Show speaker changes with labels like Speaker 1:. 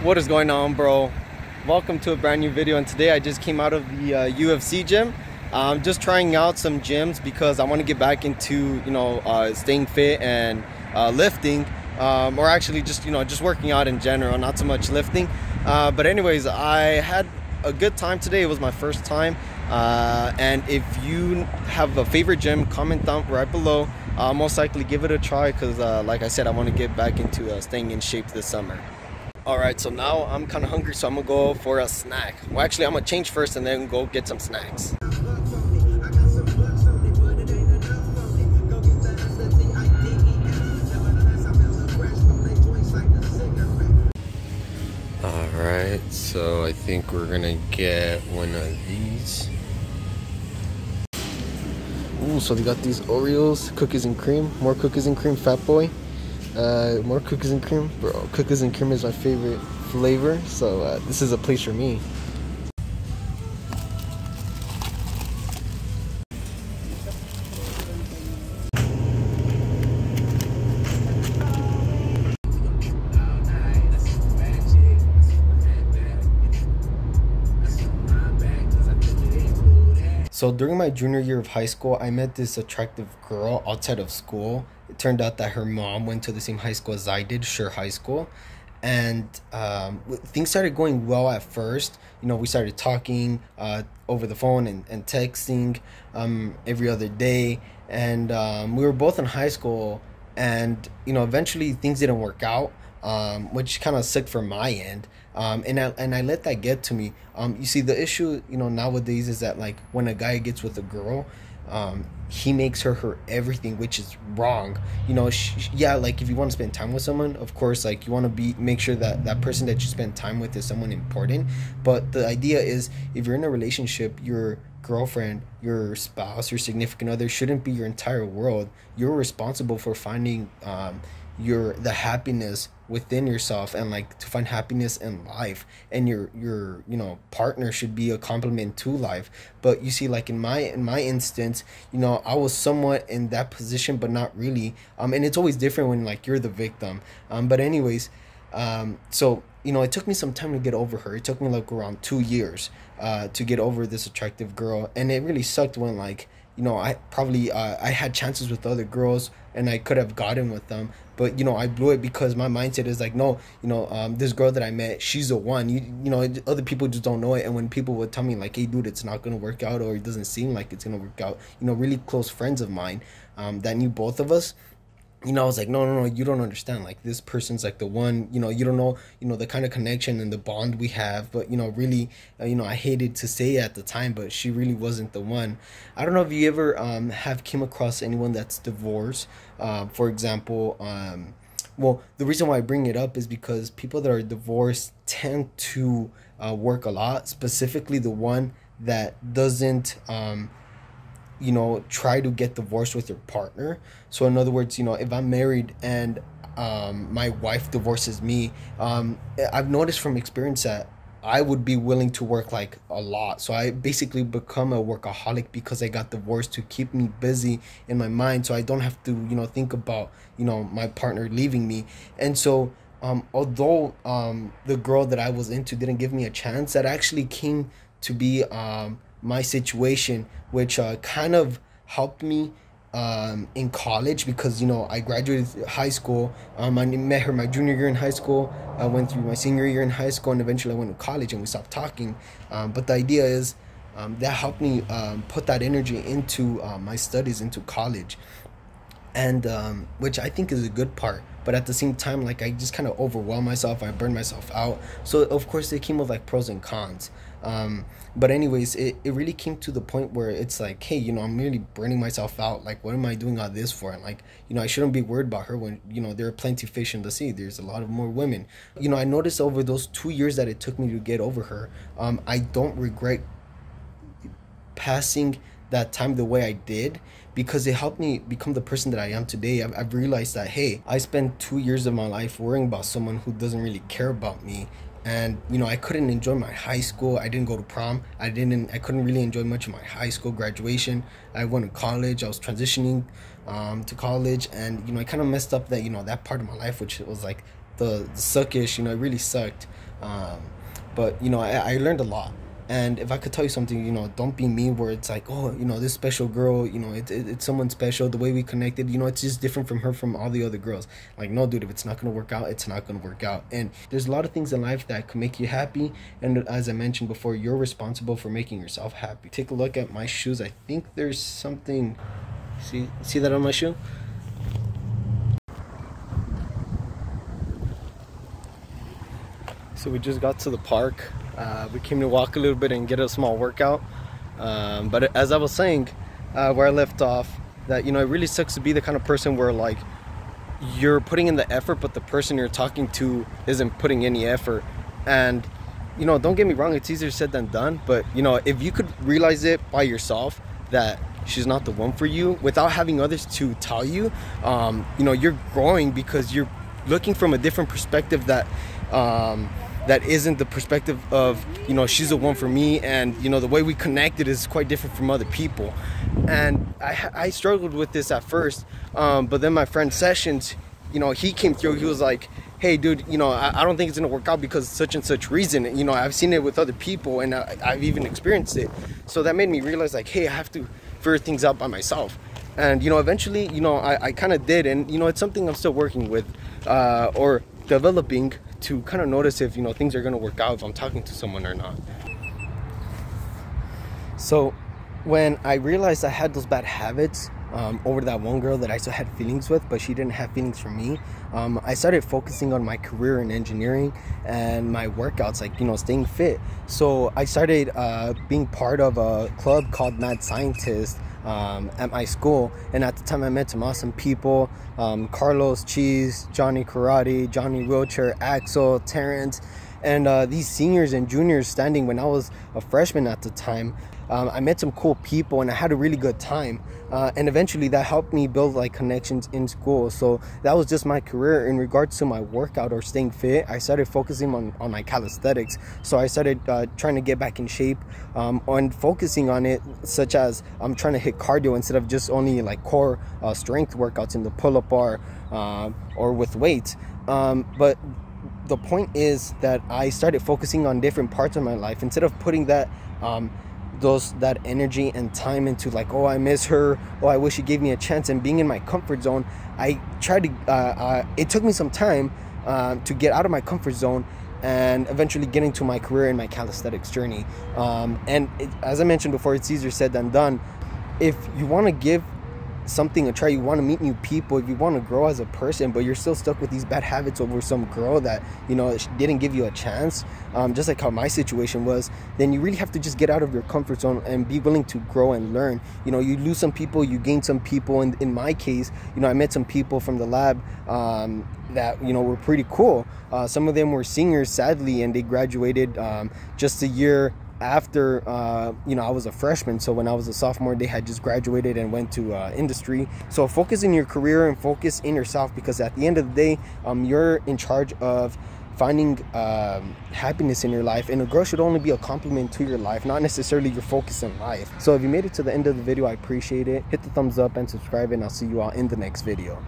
Speaker 1: What is going on, bro? Welcome to a brand new video, and today I just came out of the UFC gym. I'm just trying out some gyms because I want to get back into staying fit and lifting, or actually just working out in general, not so much lifting. But anyways, I had a good time today. It was my first time, and if you have a favorite gym, comment down right below. I'll most likely give it a try because like I said, I want to get back into staying in shape this summer. Alright, so now I'm kind of hungry, so I'm gonna go for a snack. Well, actually, I'm gonna change first and then go get some snacks. Alright, so I think we're gonna get one of these. Ooh, so they got these Oreos, cookies and cream, more cookies and cream, fat boy. More cookies and cream, bro. Cookies and cream is my favorite flavor, so this is a place for me. So during my junior year of high school, I met this attractive girl outside of school. It turned out that her mom went to the same high school as I did, Sure High School. And things started going well at first. We started talking over the phone and texting every other day. And we were both in high school. And, eventually things didn't work out, which kind of sucked from my end. And I let that get to me. You see, the issue, nowadays is that, like, when a guy gets with a girl, he makes her everything, which is wrong. Yeah, like, if you want to spend time with someone, of course, like, you want to make sure that that person that you spend time with is someone important. But the idea is, if you're in a relationship, your girlfriend, your spouse, your significant other shouldn't be your entire world. You're responsible for finding the happiness within yourself, and like to find happiness in life, and your partner should be a complement to life. But you see, like in my instance, I was somewhat in that position, but not really. And it's always different when, like, you're the victim. But anyways, so it took me some time to get over her. It took me like around 2 years to get over this attractive girl, and it really sucked when, like, I had chances with other girls and I could have gotten with them, but I blew it because my mindset is like, no, this girl that I met, she's the one. Other people just don't know it. And when people would tell me, like, hey dude, it's not gonna work out, or it doesn't seem like it's gonna work out, really close friends of mine that knew both of us, I was like, no, you don't understand. Like, this person's like the one. You don't know, the kind of connection and the bond we have. But, really, I hated to say it at the time, but she really wasn't the one. I don't know if you ever have came across anyone that's divorced. For example, well, the reason why I bring it up is because people that are divorced tend to work a lot, specifically the one that doesn't try to get divorced with your partner. So in other words, if I'm married and my wife divorces me, I've noticed from experience that I would be willing to work like a lot. So I basically become a workaholic because I got divorced, to keep me busy in my mind, so I don't have to think about my partner leaving me. And so although the girl that I was into didn't give me a chance, that actually came to be my situation, which kind of helped me in college, because I graduated high school. I met her my junior year in high school. I went through my senior year in high school, and eventually I went to college and we stopped talking. But the idea is that helped me put that energy into my studies, into college, and which I think is a good part. But at the same time, like, I just kind of overwhelmed myself. I burned myself out. So of course it came with like pros and cons. But anyways, it really came to the point where it's like, hey, I'm really burning myself out. Like, what am I doing all this for? And like, I shouldn't be worried about her when there are plenty of fish in the sea. There's a lot of more women. I noticed over those 2 years that it took me to get over her, I don't regret passing that time the way I did, because it helped me become the person that I am today. I've realized that, hey, I spent 2 years of my life worrying about someone who doesn't really care about me. And I couldn't enjoy my high school. I didn't go to prom. I couldn't really enjoy much of my high school graduation. I went to college. I was transitioning to college, and I kind of messed up that that part of my life, which was like the suckish. It really sucked. But you know, I learned a lot. And if I could tell you something, you know, don't be me where it's like, oh, you know, this special girl, you know, it's someone special. The way we connected, you know, it's just different from her, from all the other girls. Like, no, dude, if it's not going to work out, it's not going to work out. And there's a lot of things in life that can make you happy. And as I mentioned before, you're responsible for making yourself happy. Take a look at my shoes. I think there's something, see that on my shoe? So we just got to the park. We came to walk a little bit and get a small workout. But as I was saying, where I left off, that, you know, it really sucks to be the kind of person where, like, you're putting in the effort, but the person you're talking to isn't putting any effort. And, you know, don't get me wrong, it's easier said than done. But, you know, if you could realize it by yourself that she's not the one for you, without having others to tell you, you know, you're growing because you're looking from a different perspective that that isn't the perspective of, you know, she's the one for me, and, you know, the way we connected is quite different from other people. And I struggled with this at first, but then my friend Sessions, you know, he came through. He was like, hey dude, you know, I don't think it's gonna work out because such and such reason. You know, I've seen it with other people, and I've even experienced it. So that made me realize, like, hey, I have to figure things out by myself. And, you know, eventually, you know, I kind of did. And, you know, it's something I'm still working with, or developing, to kind of notice if, you know, things are going to work out, if I'm talking to someone or not. So when I realized I had those bad habits, over that one girl that I still had feelings with, but she didn't have feelings for me, I started focusing on my career in engineering and my workouts, like, you know, staying fit. So I started being part of a club called Mad Scientist at my school. And at the time, I met some awesome people: Carlos Cheese, Johnny Karate, Johnny Wheelchair, Axel, Terrence, and these seniors and juniors standing when I was a freshman at the time. I met some cool people, and I had a really good time, and eventually that helped me build, like, connections in school. So that was just my career. In regards to my workout or staying fit, I started focusing on my calisthenics. So I started trying to get back in shape, and focusing on it, such as I'm trying to hit cardio instead of just only, like, core strength workouts in the pull-up bar or with weights. But the point is that I started focusing on different parts of my life instead of putting that that energy and time into, like, oh, I miss her, oh, I wish she gave me a chance, and being in my comfort zone. I tried to it took me some time to get out of my comfort zone and eventually get into my career and my calisthenics journey. As I mentioned before, it's easier said than done. If you want to give something a try, you want to meet new people, if you want to grow as a person, but you're still stuck with these bad habits over some girl that, you know, didn't give you a chance, just like how my situation was, then you really have to just get out of your comfort zone and be willing to grow and learn. You know, you lose some people, you gain some people. And in my case, you know, I met some people from the lab that, you know, were pretty cool. Some of them were seniors, sadly, and they graduated just a year after, you know, I was a freshman. So when I was a sophomore, they had just graduated and went to industry. So focus in your career and focus in yourself, because at the end of the day, you're in charge of finding happiness in your life, and a girl should only be a complement to your life, not necessarily your focus in life. So if you made it to the end of the video, I appreciate it. Hit the thumbs up and subscribe, and I'll see you all in the next video.